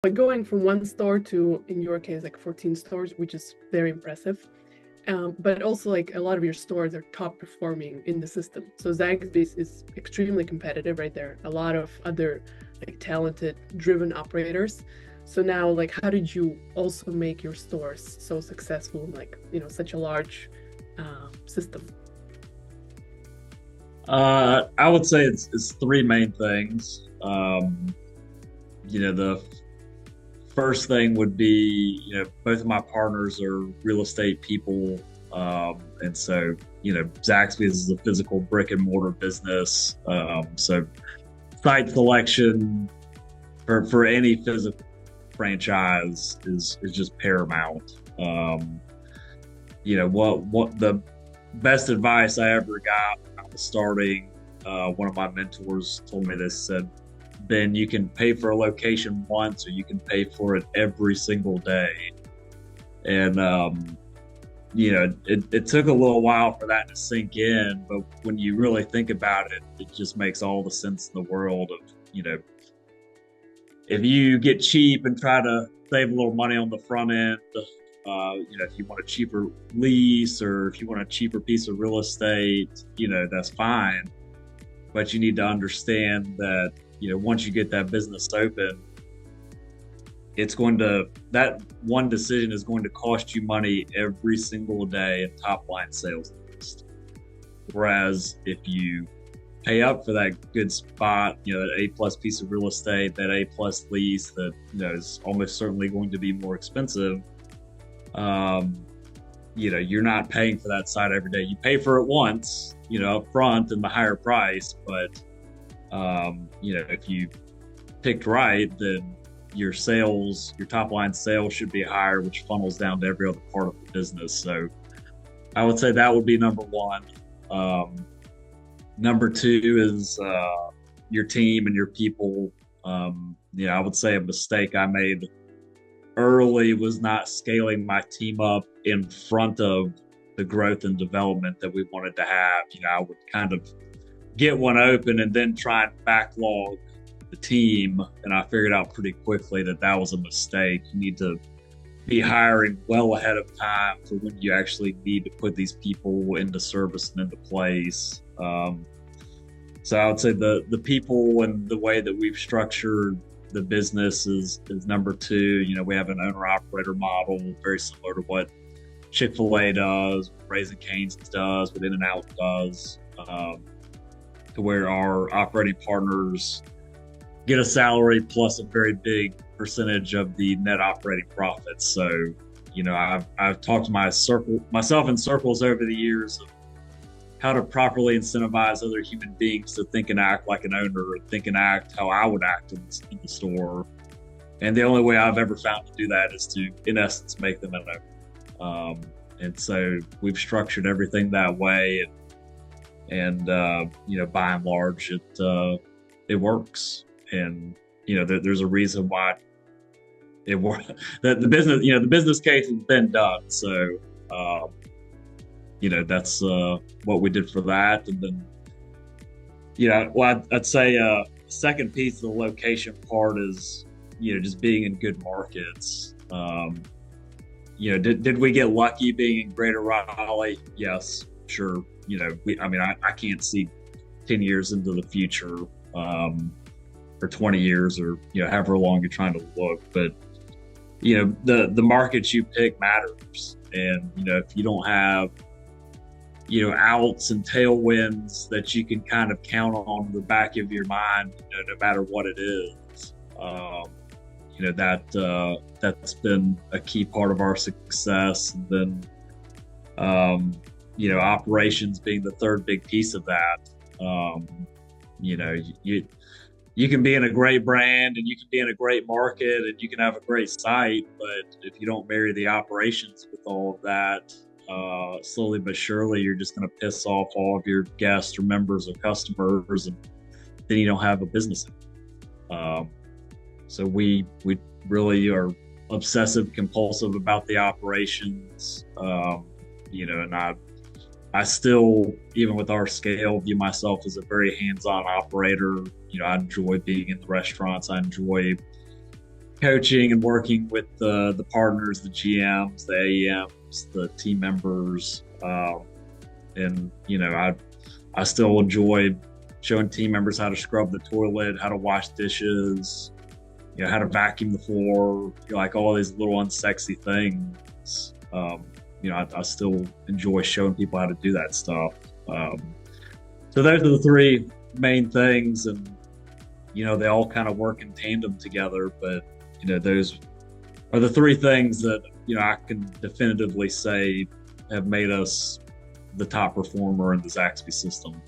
But going from one store to, in your case, like 14 stores, which is very impressive. But also like a lot of your stores are top performing in the system. So Zaxby's is extremely competitive, right? There are a lot of other like talented, driven operators. So now, like, how did you also make your stores so successful in like, such a large system? I would say it's three main things. The first thing would be, both of my partners are real estate people. And so, Zaxby is a physical brick and mortar business. So site selection for any physical franchise is just paramount. What the best advice I ever got when I was starting, one of my mentors told me this, said, "Ben, you can pay for a location once or you can pay for it every single day." And it took a little while for that to sink in, but when you really think about it, it just makes all the sense in the world of, if you get cheap and try to save a little money on the front end, if you want a cheaper lease or if you want a cheaper piece of real estate, that's fine. But you need to understand that, once you get that business open, that one decision is going to cost you money every single day in top line sales. Whereas if you pay up for that good spot, that A plus piece of real estate, that A plus lease that, is almost certainly going to be more expensive. You're not paying for that site every day. You pay for it once, up front and the higher price. But, if you picked right, then your top line sales should be higher, which funnels down to every other part of the business. So I would say that would be number one. Number two is your team and your people. I would say a mistake I made early was not scaling my team up in front of the growth and development that we wanted to have. I would kind of get one open and then try and backlog the team. And I figured out pretty quickly that was a mistake. You need to be hiring well ahead of time for when you actually need to put these people into service and into place. So I would say the people and the way that we've structured the business is number two. We have an owner operator model, very similar to what Chick-fil-A does, Raising Cane's does, what In-N-Out does, to where our operating partners get a salary plus a very big percentage of the net operating profits. So, I've talked to myself in circles over the years of how to properly incentivize other human beings to think and act like an owner, and think and act how I would act in the store. And the only way I've ever found to do that is to, in essence, make them an owner. And so we've structured everything that way, and by and large, it works. And there's a reason why it works. That the business case has been done. So that's what we did for that. And then I'd say second piece of the location part is just being in good markets. Did we get lucky being in Greater Raleigh? Yes, sure. I can't see 10 years into the future, or 20 years, or however long you're trying to look. But the markets you pick matters. And if you don't have outs and tailwinds that you can kind of count on in the back of your mind, no matter what it is, that's been a key part of our success. And then operations being the third big piece of that. You can be in a great brand and you can be in a great market and you can have a great site, but if you don't marry the operations with all of that, slowly but surely, you're just going to piss off all of your guests or members or customers, and then you don't have a business. So we really are obsessive compulsive about the operations, and I still, even with our scale, view myself as a very hands-on operator. I enjoy being in the restaurants. I enjoy coaching and working with the partners, the GMs, the AEMs, the team members, and I still enjoy showing team members how to scrub the toilet, how to wash dishes, how to vacuum the floor, like all these little unsexy things. I still enjoy showing people how to do that stuff. So those are the three main things, and they all kind of work in tandem together. But those are the three things that I can definitively say have made us the top performer in the Zaxby system.